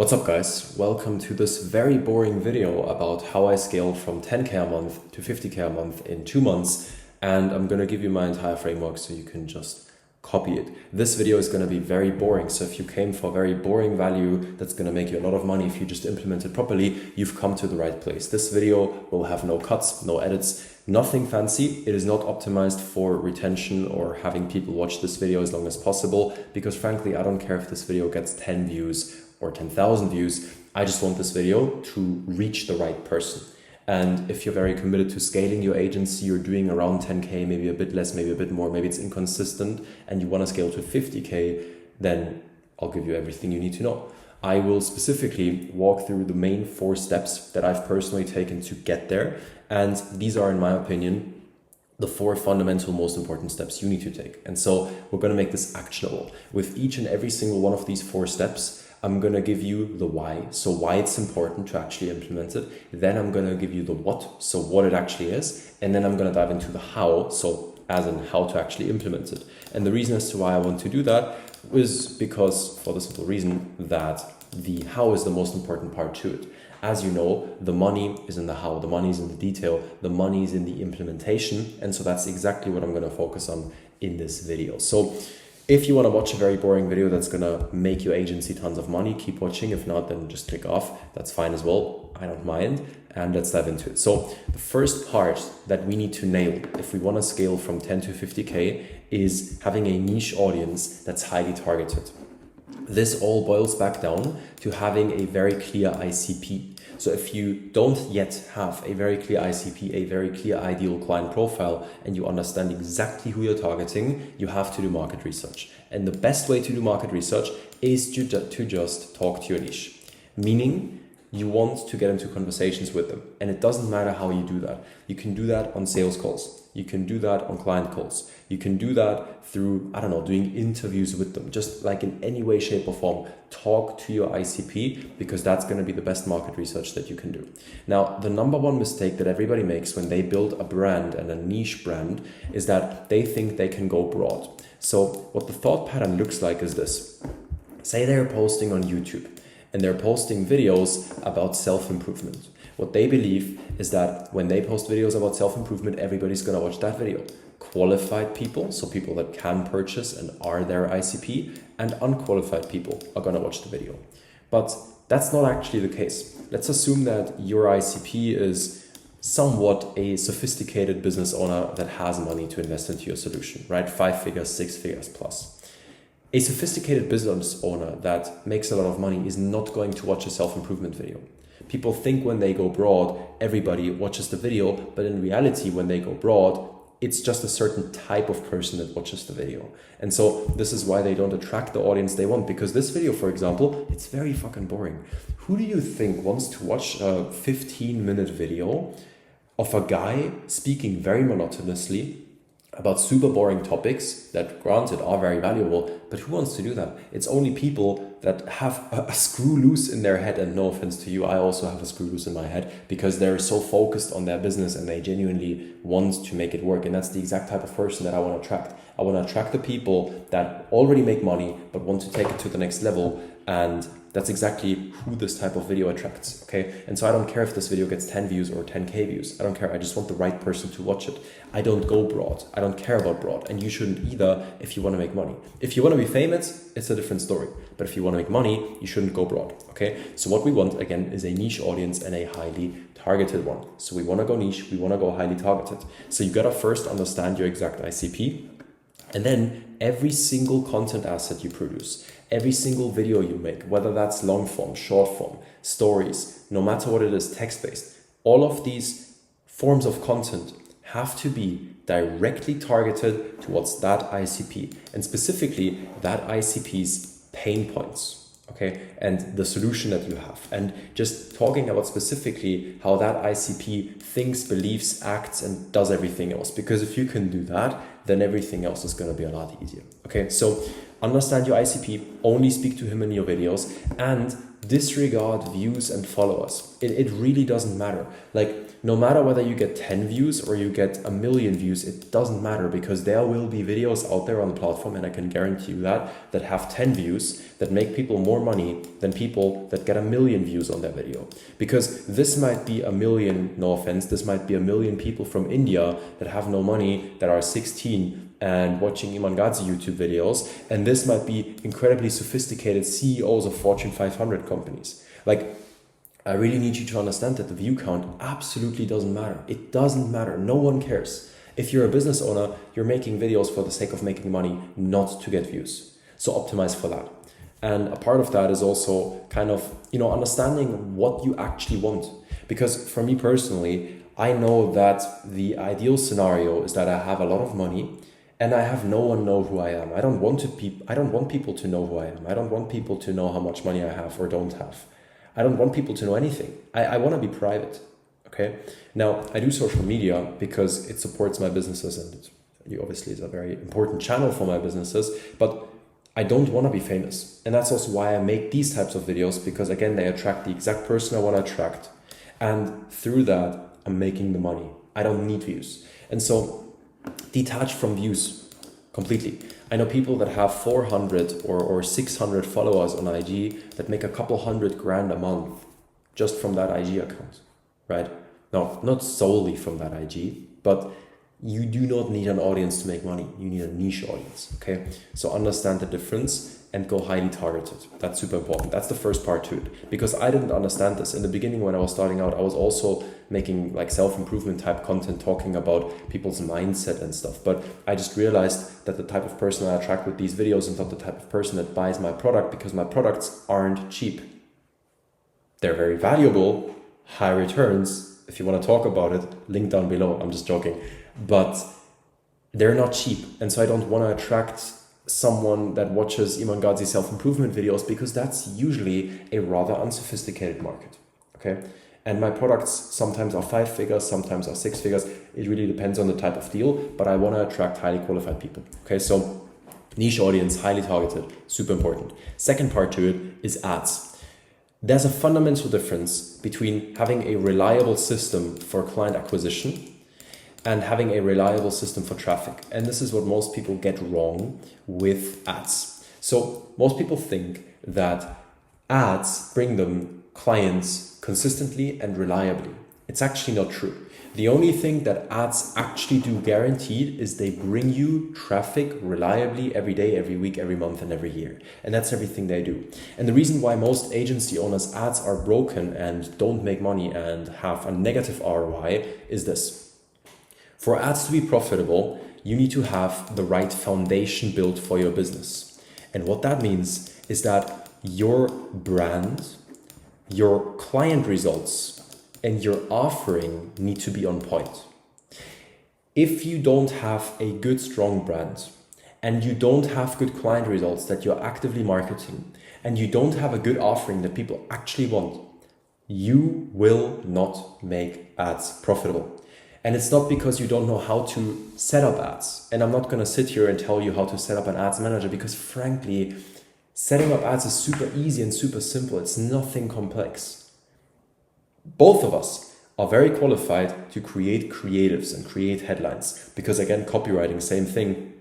What's up guys? Welcome to this very boring video about how I scaled from 10K a month to 50K a month in 2 months, and I'm gonna give you my entire framework so you can just copy it. This video is gonna be very boring, so if you came for very boring value that's gonna make you a lot of money if you just implement it properly, you've come to the right place. This video will have no cuts, no edits, nothing fancy. It is not optimized for retention or having people watch this video as long as possible, because frankly, I don't care if this video gets 10 views or 10,000 views. I just want this video to reach the right person. And if you're very committed to scaling your agency, you're doing around 10K, maybe a bit less, maybe a bit more, maybe it's inconsistent, and you want to scale to 50K, then I'll give you everything you need to know. I will specifically walk through the main 4 steps that I've personally taken to get there. And these are, in my opinion, the 4 fundamental, most important steps you need to take. And so we're going to make this actionable. With each and every single one of these 4 steps, I'm going to give you the why, so why it's important to actually implement it. Then I'm going to give you the what, so what it actually is. And then I'm going to dive into the how, so as in how to actually implement it. And the reason as to why I want to do that is because, for the simple reason that the how is the most important part to it. As you know, the money is in the how, the money is in the detail, the money is in the implementation. And so that's exactly what I'm going to focus on in this video. So if you want to watch a very boring video that's going to make your agency tons of money, keep watching. If not, then just click off. That's fine as well. I don't mind. And let's dive into it. So the first part that we need to nail if we want to scale from 10 to 50K is having a niche audience that's highly targeted. This all boils back down to having a very clear ICP. So if you don't yet have a very clear ICP, a very clear ideal client profile, and you understand exactly who you're targeting, you have to do market research. And the best way to do market research is to just talk to your niche. Meaning, you want to get into conversations with them. And it doesn't matter how you do that. You can do that on sales calls. You can do that on client calls. You can do that through, doing interviews with them. Just like in any way, shape or form, talk to your ICP, because that's going to be the best market research that you can do. Now, the number one mistake that everybody makes when they build a brand and a niche brand is that they think they can go broad. So what the thought pattern looks like is this. Say they're posting on YouTube and they're posting videos about self-improvement. What they believe is that when they post videos about self-improvement, everybody's gonna watch that video. Qualified people, so people that can purchase and are their ICP, and unqualified people are gonna watch the video. But that's not actually the case. Let's assume that your ICP is somewhat a sophisticated business owner that has money to invest into your solution, right? 5 figures, 6 figures plus. A sophisticated business owner that makes a lot of money is not going to watch a self-improvement video. People think when they go broad, everybody watches the video, but in reality, when they go broad, it's just a certain type of person that watches the video. And so this is why they don't attract the audience they want, because this video, for example, it's very fucking boring. Who do you think wants to watch a 15-minute video of a guy speaking very monotonously about super boring topics that, granted, are very valuable, but who wants to do that? It's only people that have a screw loose in their head, and no offense to you, I also have a screw loose in my head, because they're so focused on their business and they genuinely want to make it work. And that's the exact type of person that I want to attract. I want to attract the people that already make money but want to take it to the next level, and that's exactly who this type of video attracts, okay? And so I don't care if this video gets 10 views or 10K views. I don't care. I just want the right person to watch it. I don't go broad. I don't care about broad. And you shouldn't either if you want to make money. If you want to be famous, it's a different story. But if you want to make money, you shouldn't go broad, okay? So what we want, again, is a niche audience and a highly targeted one. So we want to go niche. We want to go highly targeted. So you got to first understand your exact ICP. And then every single content asset you produce, every single video you make, whether that's long form, short form, stories, no matter what it is, text-based, all of these forms of content have to be directly targeted towards that ICP, and specifically that ICP's pain points, okay, and the solution that you have. And just talking about specifically how that ICP thinks, believes, acts, and does everything else. Because if you can do that, then everything else is going to be a lot easier. Okay, so understand your ICP, only speak to him in your videos, and disregard views and followers. It really doesn't matter. Like, no matter whether you get 10 views or you get a million views, it doesn't matter, because there will be videos out there on the platform, and I can guarantee you that have 10 views that make people more money than people that get a million views on their video. Because this might be a million, no offense, this might be a million people from India that have no money, that are 16 and watching Iman Gadzhi YouTube videos, and this might be incredibly sophisticated CEOs of Fortune 500 companies. Like, I really need you to understand that the view count absolutely doesn't matter. It doesn't matter. No one cares. If you're a business owner, you're making videos for the sake of making money, not to get views. So optimize for that. And a part of that is also kind of, understanding what you actually want. Because for me personally, I know that the ideal scenario is that I have a lot of money and I have no one know who I am. I don't want people to know who I am. I don't want people to know how much money I have or don't have. I don't want people to know anything. I want to be private, okay? Now, I do social media because it supports my businesses, and it obviously is a very important channel for my businesses, but I don't want to be famous. And that's also why I make these types of videos, because again, they attract the exact person I want to attract. And through that, I'm making the money. I don't need views. And so detach from views completely. I know people that have 400 or 600 followers on IG that make a couple $100,000 a month just from that IG account, right? No, not solely from that IG, but you do not need an audience to make money. You need a niche audience, okay? So understand the difference and go highly targeted. That's super important. That's the first part to it, because I didn't understand this. In the beginning, when I was starting out, I was also making like self-improvement type content, talking about people's mindset and stuff. But I just realized that the type of person I attract with these videos is not the type of person that buys my product, because my products aren't cheap. They're very valuable, high returns. If you want to talk about it, link down below. I'm just joking. But they're not cheap. And so I don't want to attract someone that watches Iman Gadzhi self-improvement videos, because that's usually a rather unsophisticated market, okay? And my products sometimes are 5 figures, sometimes are 6 figures. It really depends on the type of deal, but I want to attract highly qualified people, okay? So niche audience, highly targeted, super important. Second part to it is ads. There's a fundamental difference between having a reliable system for client acquisition and having a reliable system for traffic. And this is what most people get wrong with ads. So most people think that ads bring them clients consistently and reliably. It's actually not true. The only thing that ads actually do guaranteed is they bring you traffic reliably every day, every week, every month, and every year. And that's everything they do. And the reason why most agency owners' ads are broken and don't make money and have a negative ROI is this. For ads to be profitable, you need to have the right foundation built for your business. And what that means is that your brand, your client results, and your offering need to be on point. If you don't have a good, strong brand, and you don't have good client results that you're actively marketing, and you don't have a good offering that people actually want, you will not make ads profitable. And it's not because you don't know how to set up ads. And I'm not going to sit here and tell you how to set up an ads manager, because frankly, setting up ads is super easy and super simple. It's nothing complex. Both of us are very qualified to create creatives and create headlines, because again, copywriting, same thing.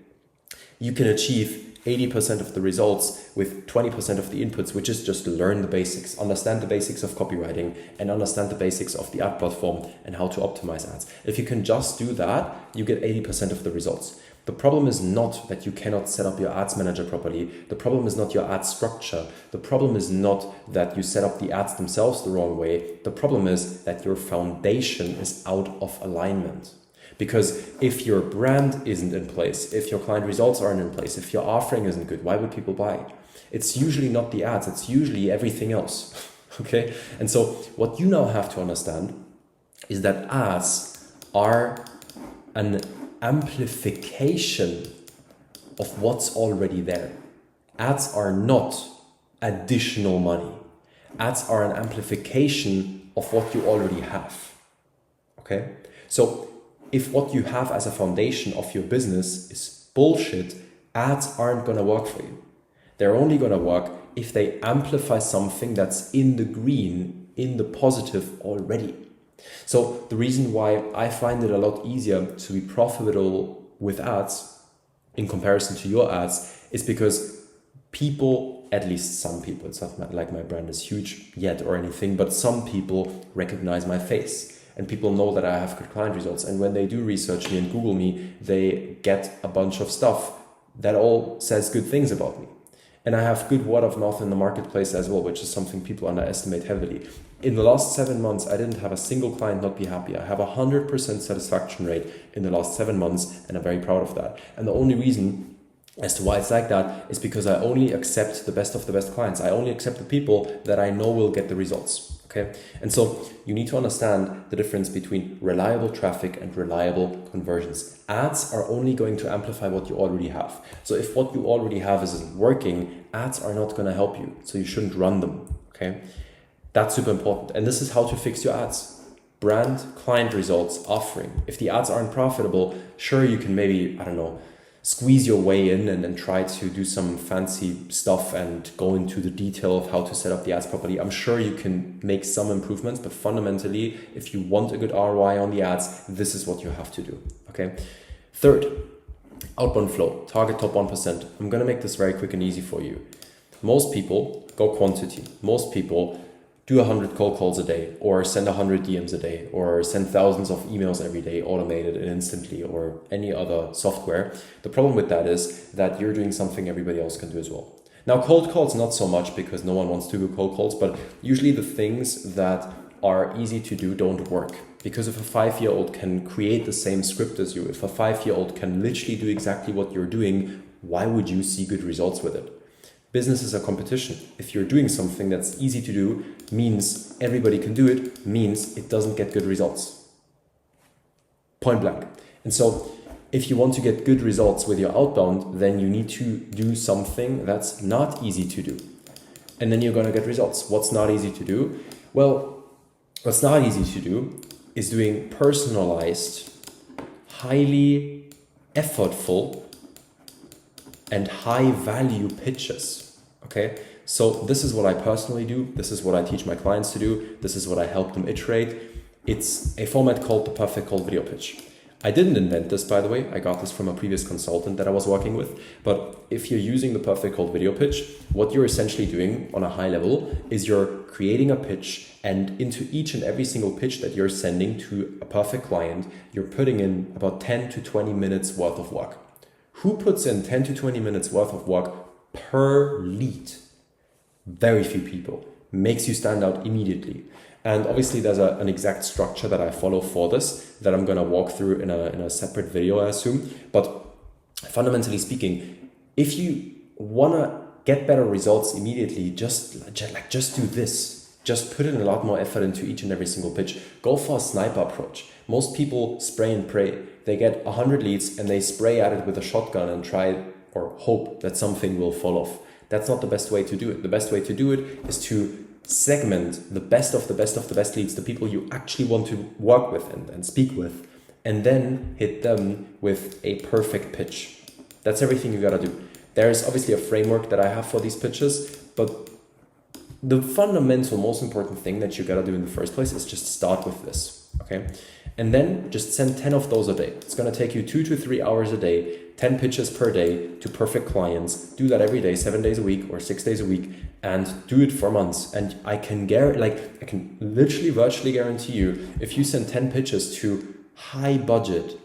You can achieve 80% of the results with 20% of the inputs, which is just learn the basics, understand the basics of copywriting, and understand the basics of the ad platform and how to optimize ads. If you can just do that, you get 80% of the results. The problem is not that you cannot set up your ads manager properly. The problem is not your ad structure. The problem is not that you set up the ads themselves the wrong way. The problem is that your foundation is out of alignment. Because if your brand isn't in place, if your client results aren't in place, if your offering isn't good, why would people buy? It's usually not the ads, it's usually everything else, okay? And so what you now have to understand is that ads are an amplification of what's already there. Ads are not additional money. Ads are an amplification of what you already have, okay? So if what you have as a foundation of your business is bullshit, ads aren't going to work for you. They're only going to work if they amplify something that's in the green, in the positive already. So the reason why I find it a lot easier to be profitable with ads in comparison to your ads is because people, at least some people, it's not like my brand is huge yet or anything, but some people recognize my face and people know that I have good client results. And when they do research me and Google me, they get a bunch of stuff that all says good things about me. And I have good word of mouth in the marketplace as well, which is something people underestimate heavily. In the last 7 months, I didn't have a single client not be happy. I have a 100% satisfaction rate in the last 7 months, and I'm very proud of that. And the only reason as to why it's like that is because I only accept the best of the best clients. I only accept the people that I know will get the results. Okay, and so you need to understand the difference between reliable traffic and reliable conversions. Ads are only going to amplify what you already have. So if what you already have isn't working, ads are not going to help you. So you shouldn't run them. Okay, that's super important. And this is how to fix your ads. Brand, client results, offering. If the ads aren't profitable, sure, you can maybe, I don't know, squeeze your way in and then try to do some fancy stuff and go into the detail of how to set up the ads properly. I'm sure you can make some improvements, but fundamentally, if you want a good ROI on the ads, this is what you have to do. Okay. Third, outbound flow, target top 1%. I'm going to make this very quick and easy for you. Most people go quantity. Most people do 100 cold calls a day, or send 100 DMs a day, or send thousands of emails every day, automated and instantly, or any other software. The problem with that is that you're doing something everybody else can do as well. Now, cold calls, not so much because no one wants to do cold calls, but usually the things that are easy to do don't work. Because if a 5-year-old can create the same script as you, if a 5-year-old can literally do exactly what you're doing, why would you see good results with it? Business is a competition. If you're doing something that's easy to do, means everybody can do it, means it doesn't get good results. Point blank. And so if you want to get good results with your outbound, then you need to do something that's not easy to do. And then you're going to get results. What's not easy to do? Well, what's not easy to do is doing personalized, highly effortful, and high value pitches. Okay, so this is what I personally do. This is what I teach my clients to do. This is what I help them iterate. It's a format called the perfect cold video pitch. I didn't invent this, by the way. I got this from a previous consultant that I was working with. But if you're using the perfect cold video pitch, what you're essentially doing on a high level is you're creating a pitch, and into each and every single pitch that you're sending to a perfect client, you're putting in about 10 to 20 minutes worth of work. Who puts in 10 to 20 minutes worth of work per lead? Very few people. Makes you stand out immediately. And obviously there's an exact structure that I follow for this that I'm going to walk through in a separate video, I assume. But fundamentally speaking, if you want to get better results immediately, just do this. Just put in a lot more effort into each and every single pitch. Go for a sniper approach. Most people spray and pray. They get 100 leads and they spray at it with a shotgun and try or hope that something will fall off. That's not the best way to do it. The best way to do it is to segment the best of the best of the best leads, the people you actually want to work with and speak with, and then hit them with a perfect pitch. That's everything you gotta do. There's obviously a framework that I have for these pitches, but the fundamental, most important thing that you gotta do in the first place is just start with this, okay? And then just send 10 of those a day. It's gonna take you 2 to 3 hours a day, 10 pitches per day to perfect clients. Do that every day, 7 days a week or 6 days a week, and do it for months. And I can literally virtually guarantee you, if you send 10 pitches to high budget,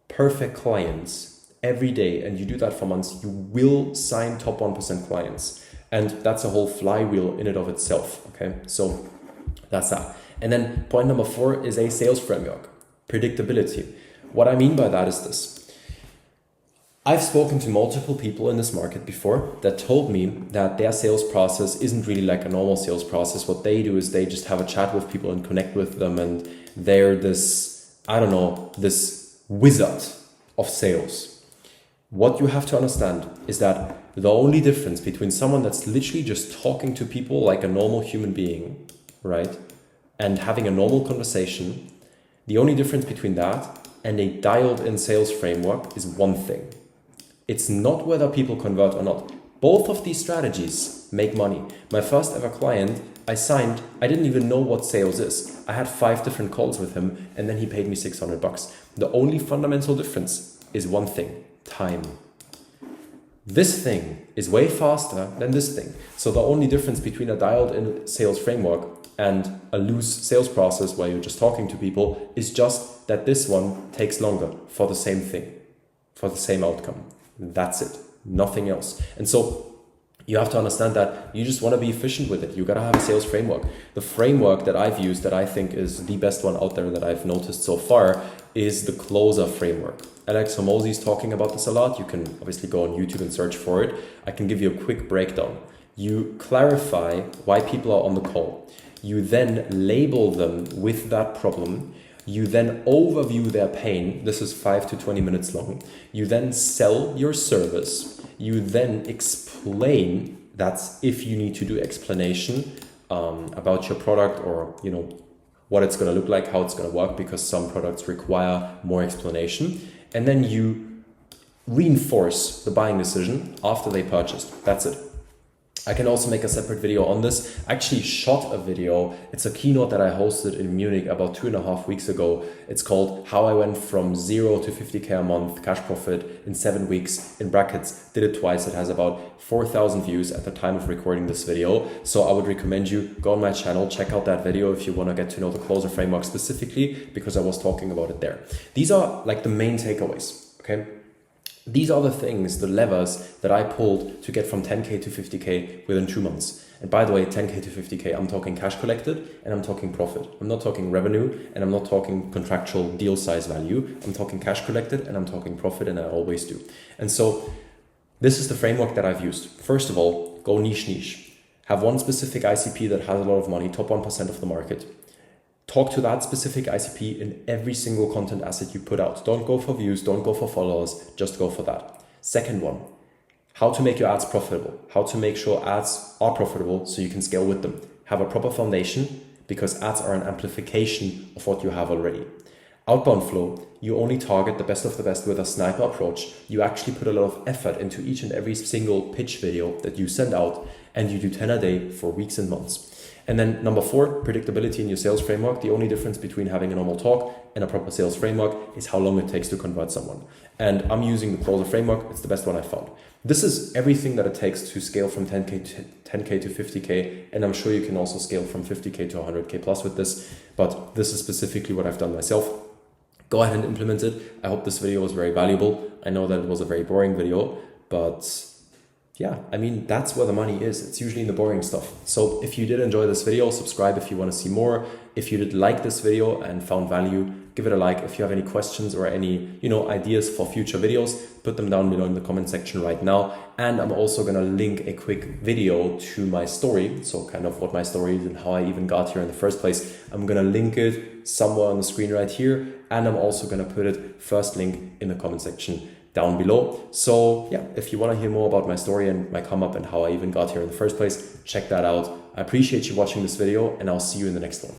perfect clients every day, and you do that for months, you will sign top 1% clients. And that's a whole flywheel in and of itself, okay? So that's that. And then point number 4 is a sales framework, predictability. What I mean by that is this. I've spoken to multiple people in this market before that told me that their sales process isn't really like a normal sales process. What they do is they just have a chat with people and connect with them, and they're this wizard of sales. What you have to understand is that the only difference between someone that's literally just talking to people like a normal human being, right, and having a normal conversation, the only difference between that and a dialed in sales framework is one thing. It's not whether people convert or not. Both of these strategies make money. My first ever client I signed, I didn't even know what sales is. I had 5 different calls with him and then he paid me $600. The only fundamental difference is one thing: time. This thing is way faster than this thing. So the only difference between a dialed-in sales framework and a loose sales process where you're just talking to people is just that this one takes longer for the same thing, for the same outcome. That's it, nothing else. And so you have to understand that you just want to be efficient with it. You got to have a sales framework. The framework that I've used that I think is the best one out there that I've noticed so far is the closer framework. Alex Hormozi is talking about this a lot. You can obviously go on YouTube and search for it. I can give you a quick breakdown. You clarify why people are on the call. You then label them with that problem. You then overview their pain. This is 5 to 20 minutes long. You then sell your service. You then explain, that's if you need to do explanation about your product or what it's going to look like, how it's going to work, because some products require more explanation. And then you reinforce the buying decision after they purchased. That's it. I can also make a separate video on this. I actually shot a video. It's a keynote that I hosted in Munich about 2.5 weeks ago. It's called How I Went from 0 to 50K a month cash profit in 7 weeks, in brackets, did it twice. It has about 4,000 views at the time of recording this video. So I would recommend you go on my channel, check out that video if you want to get to know the closer framework specifically, because I was talking about it there. These are like the main takeaways, okay? These are the things, the levers that I pulled to get from 10K to 50K within 2 months. And by the way, 10K to 50K, I'm talking cash collected and I'm talking profit. I'm not talking revenue and I'm not talking contractual deal size value. I'm talking cash collected and I'm talking profit, and I always do. And so this is the framework that I've used. First of all, go niche. Have one specific ICP that has a lot of money, top 1% of the market. Talk to that specific ICP in every single content asset you put out. Don't go for views, don't go for followers, just go for that. Second one, how to make your ads profitable. How to make sure ads are profitable so you can scale with them. Have a proper foundation, because ads are an amplification of what you have already. Outbound flow, you only target the best of the best with a sniper approach. You actually put a lot of effort into each and every single pitch video that you send out, and you do 10 a day for weeks and months. And then number 4, predictability in your sales framework. The only difference between having a normal talk and a proper sales framework is how long it takes to convert someone. And I'm using the closer framework. It's the best one I found. This is everything that it takes to scale from 10K to 50K. And I'm sure you can also scale from 50K to 100K plus with this. But this is specifically what I've done myself. Go ahead and implement it. I hope this video was very valuable. I know that it was a very boring video, but yeah, I mean, that's where the money is. It's usually in the boring stuff. So if you did enjoy this video, subscribe if you want to see more. If you did like this video and found value, give it a like. If you have any questions or any, ideas for future videos, put them down below in the comment section right now. And I'm also going to link a quick video to my story. So kind of what my story is and how I even got here in the first place. I'm going to link it somewhere on the screen right here. And I'm also going to put it first link in the comment section down below. So yeah, if you want to hear more about my story and my come up and how I even got here in the first place, check that out. I appreciate you watching this video, and I'll see you in the next one.